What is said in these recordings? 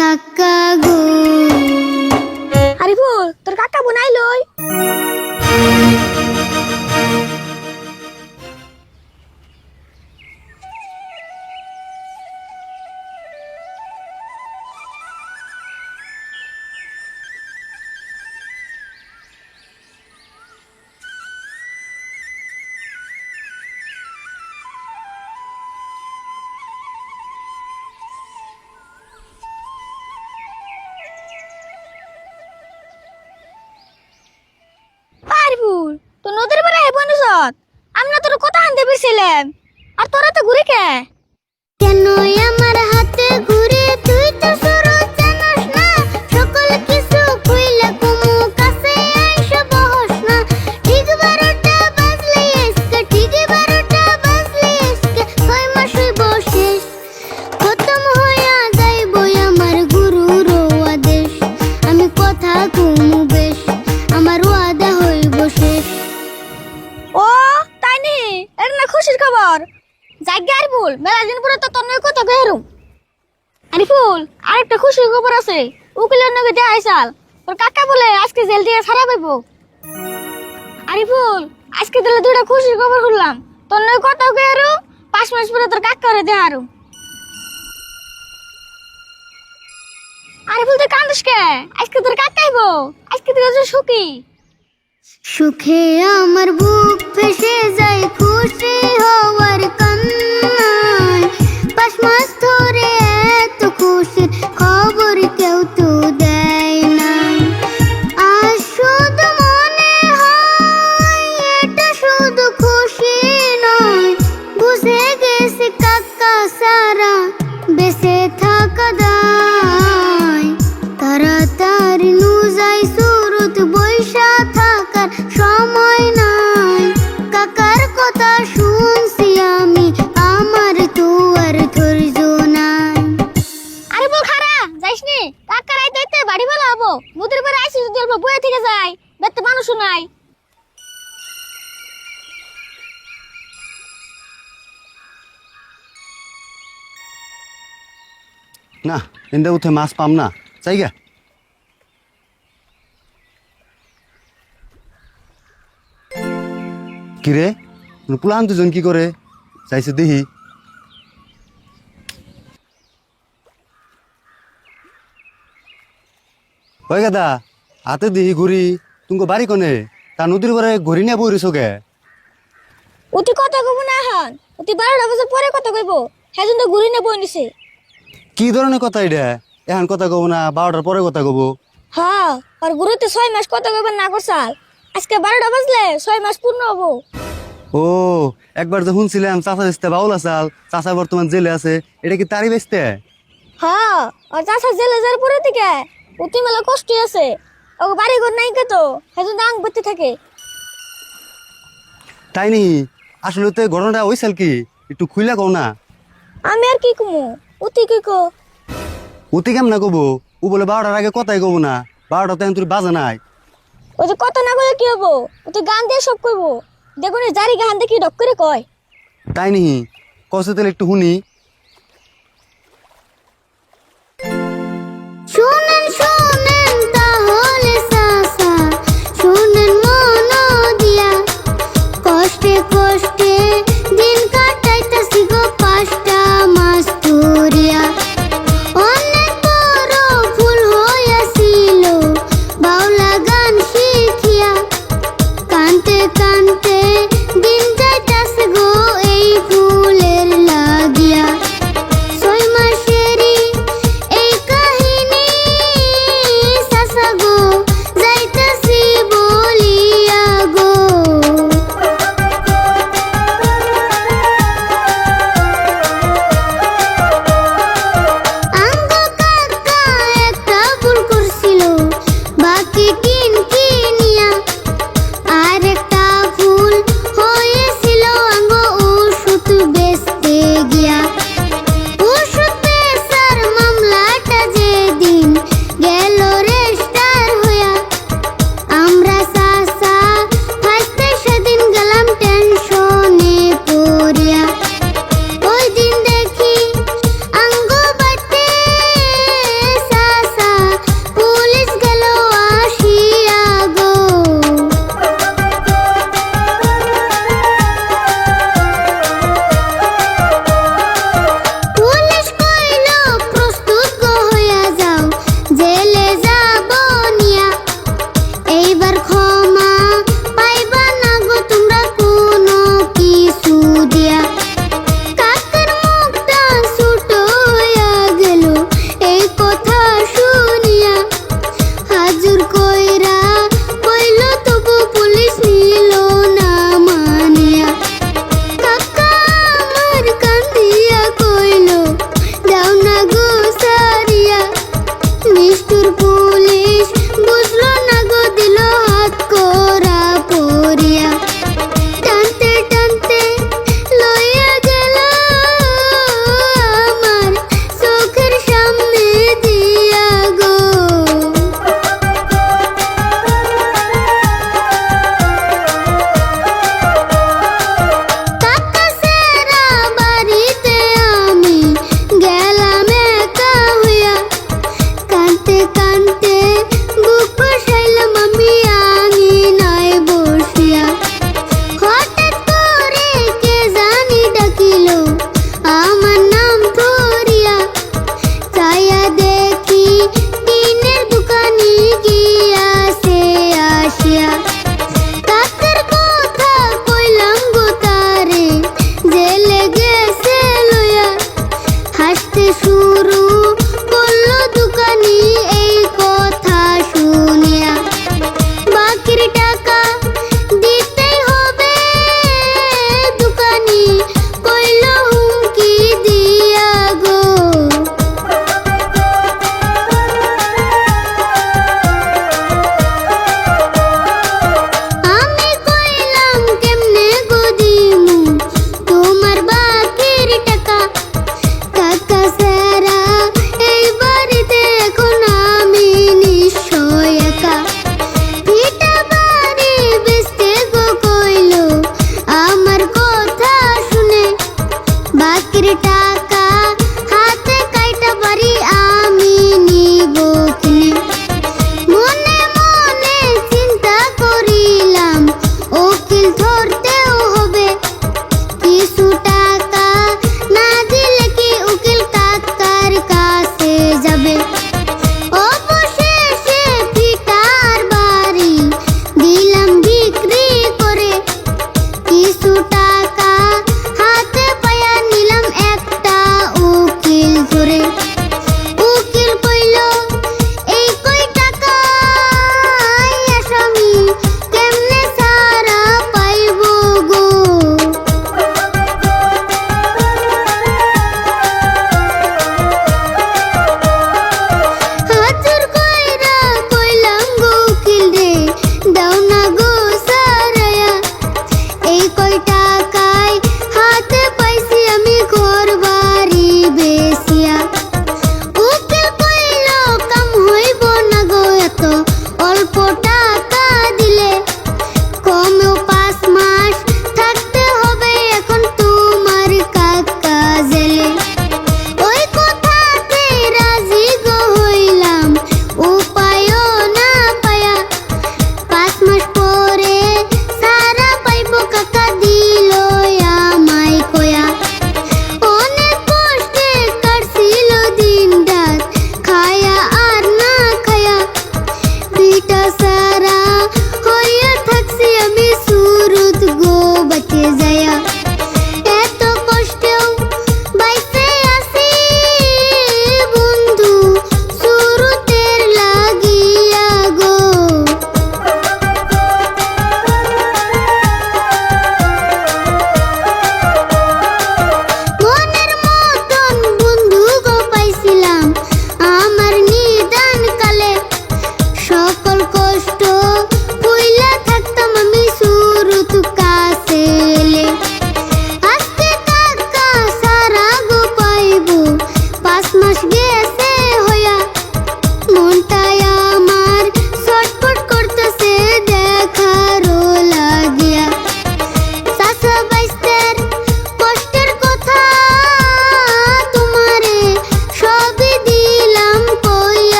কাকা গো আরিফুল তোর কাকা বোনাই লই আরিফুল তো নদীর পাড়ে হে বনসত আমি না তোর কথা আনতে পেরেছিলাম আর তোরা তো ঘুরে কে কেন আমার হাতে ঘুরে তুই তো শুরু জানাস না সকল কিছু কইলা কুমু কাছে আইসা বহস না ঠিক 12টা বাজলে এসকে ঠিক 12টা বাজলে এসকে 6 মাস বসে খতম হইয়া যাইব আমার গুরুর আদেশ আমি কথা কুমু বেশ আমার ওয়াদা হইব শেষ ও তাই নি এর না খুশির খবর জায়গা আরিফুল মেলা দিন পরে তো তোর নয় কথা কইরুম আরিফুল আরেকটা খুশির খবর আছে উকিলের নগে দেয়া আইসাল তোর কাকা বলে আজকে জেল দিয়ে ছাড়া পাইব আরিফুল আজকে দিলে দুইটা খুশির খবর শুনলাম তোর নয় কথা কইরুম 5 মাস পরে তোর কাকারে দেয়া আরুম আরিফুল তুই কান্দিস কে আজকে তোর কাকা আইব আজকে তুই যে সুখী সুখে আমার বুক ফেসে যায় খুশি হওয়ার কান্নায় 5 মাস ধরে এত খুশির খবর কেউ তো দেয় না আর শুধু মনে হয় এটা শুধু খুশি নয় বুঝে গেছে কাকা সারা বেঁচে থাকা দায় তাড়াতাড়ি নুজাই সুরত বৈশা থাকার সময় নাই কাকার কথা শুনছি আমি আমার তো আর ধৈর্য নাই আরিফুল খারা যাইস নি কাকার আইতে আইতে বাড়ি ভালো হবো নদীর পাড়ে আইসি যদি অল্প বয়ে থেকে যায় বেতে মানুষও নাই না এন্দা উঠে মাছ পাম না চাইগা কিরে পুলান দুজন কি করে চাইছে দেখি ওই গাদা হাতে দিহি ঘুরি তুমি বাড়ি কোনে তা নদীর পরে ঘুরি নিয়ে বই গে অতি কথা কব না এখন অতি 12টা বছর পরে কথা কইব হেজন তো ঘুরি না বই নিছে কি ধরনের কথা এটা এখন কথা কব না 12টার পরে কথা কব হ্যাঁ আর ঘুরিতে 6 মাস কথা কইবার না করছাল আজকে 12টা বাজলে 6 মাস পূর্ণ হবো ও একবার যে শুনছিলাম চাচা বেচতে বাউল আসাল চাচা বর্তমান জেলে আছে এটা কি তারই বেচতে হ্যাঁ আর চাষা জেলে যার পরে থেকে অতি মেলা কষ্ট আছে ও বাড়ি ঘর নাই কে তো হেজন আং বইতে থাকে তাই নি আসলে তো এই ঘটনাটা হয়েছিল কি একটু খুইলা কও না আমি আর কি কমু অতি কি কো অতি কেমন না কবো ও বলে 12টার আগে কথাই কব না 12টা তো তুই বাজে নাই ওই যে কথা না কইলে কি হবো অতি গান দিয়ে সব কইবো দেখুন জারি গান দেখি ডক করে কয় তাই নি কষ্ট তাহলে একটু শুনি শুনেন শুনেন তাহলে চাচা শুনেন মন দিয়া কষ্টে কষ্টে দিন কাটাইতাছি গো 5টা মাস ধরিয়া অনেক বড় ভুল হইয়াছিল বাউলা গান শিখিয়া কানতে কানতে দিন যাইতাছে গো এই ফুলের লাগিয়া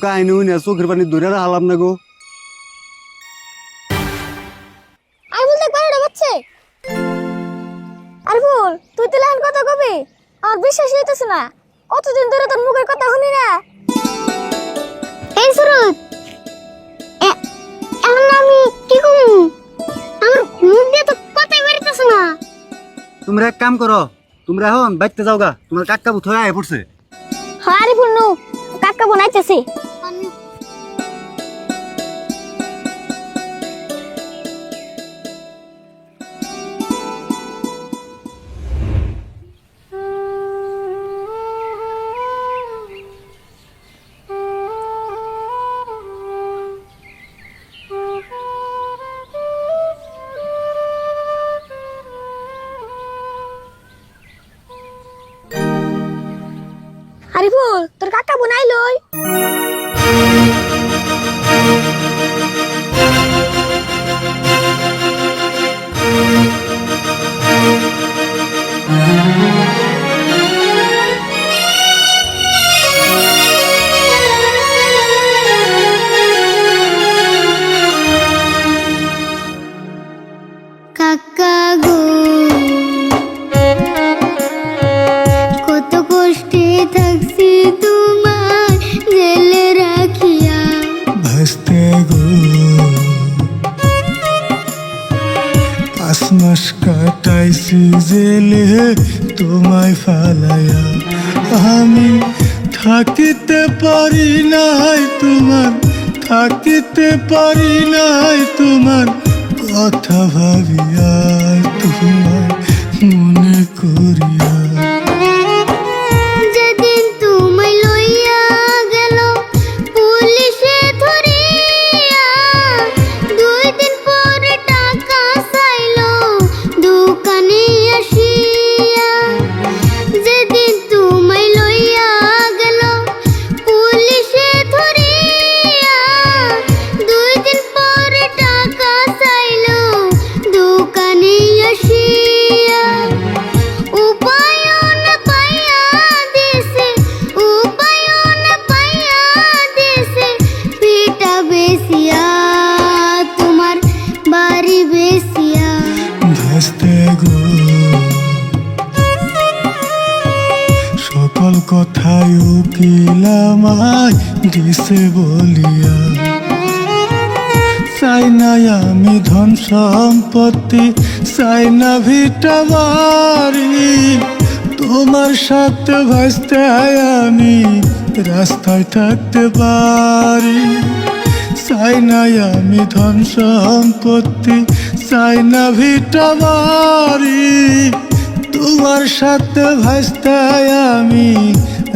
কাহিনী হই না চোখের পানি ধরে হালাম না গো। আর বল দেখ বাইরে বাচ্চা আর বল তুই তো লাইন কথা কবি আমার বিশ্বাস হইতেছে না কতদিন ধরে তোর মুখের কথা শুনি না এই সুরত এখন আমি কি করব? আমার মুখ দিয়ে তো কথাই বেরোতেছে না। তোমরা এক কাম করো, তোমরা এখন বাইতে যাও গা, তোমার কাকা বুথ হয়ে আয় পড়ছে। হ্যাঁ আরে বল কাকা বানাইতেছে আরিফুল তোর কাকা বানাইলই কাকা গো কত কষ্টে থাকছি তোমার জেলে রাখিয়া ভাসতে গো 5 মাস কাটাইছি জেলে তোমায় ফালাইয়া আমি থাকিতে পারি নাই তোমার থাকিতে পারি নাই তোমার কথা ভাবিয়া তোমায় মনে করিয়া যেদিন তোমায় লইয়া গেল পুলিশে ধরিয়া 2 দিন পরে টাকা চাইলো দোকানে আসিয়া যেদিন তোমায় লইয়া গেল পুলিশে ধরিয়া 2 দিন পরে টাকা চাইলো দোকানে আসিয়া উপায়ন পাইয়া দিছে উপায়ন পাইয়া দিছে পিটা বেসিয়া তোমার বাড়ি বেসিয়া ভাসতে গো সকল কথাই উকিলামায় দিছে বলিয়া চাই না আমি ধন সম্পত্তি চাই না ভিটা বাড়ি তোমার সাথে ভাসতে আমি রাস্তায় থাকতে পারি চাই না আমি ধন সম্পত্তি চাই না ভিটা বাড়ি তোমার সাথে ভাসতে আমি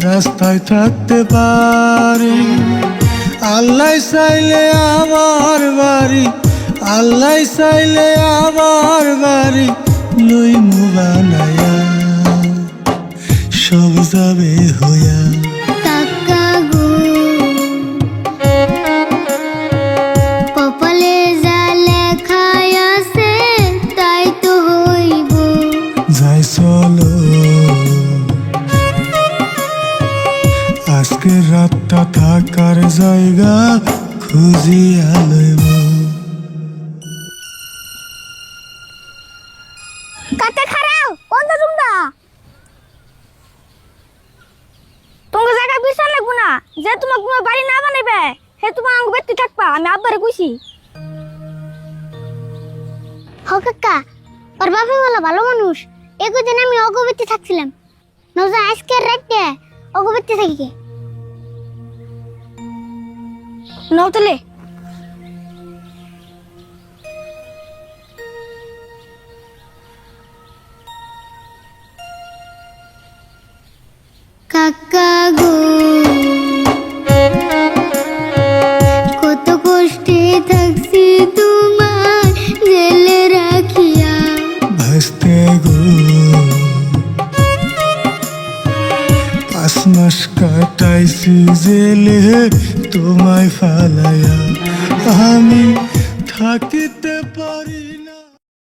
রাস্তায় থাকতে পারি আল্লাহ চাইলে আমার বাড়ি আল্লাহ চাইলে আমার বাড়ি লই বানায়া সব যাবে হইয়া কাকা গো কপালে যা লেখা আছে তাই তো হইব যাই চলো আজকে রাতটা থাকার জায়গা খুঁজিয়া লইব কাকা খারাও কোন তোমরা তোমার জায়গা বিছান লাগবো না যে তোমার কোনো বাড়ি না বানাইবে হে তোমার আঙ্গ বেতি থাকবা আমি আব্বারে কইছি হ কাকা ওর বাপে বলা ভালো মানুষ একদিন আমি অগবতী থাকছিলাম নজা আজকের রাতে অগবতী থাকি নৌতলে কাকা গো কত কষ্টে থাকছি তোমার জেলে রাখিয়া ভাসতে গো 5 মাস কাটাইছি জেলে তোমায় ফালাইয়া আমি থাকিতে পারি না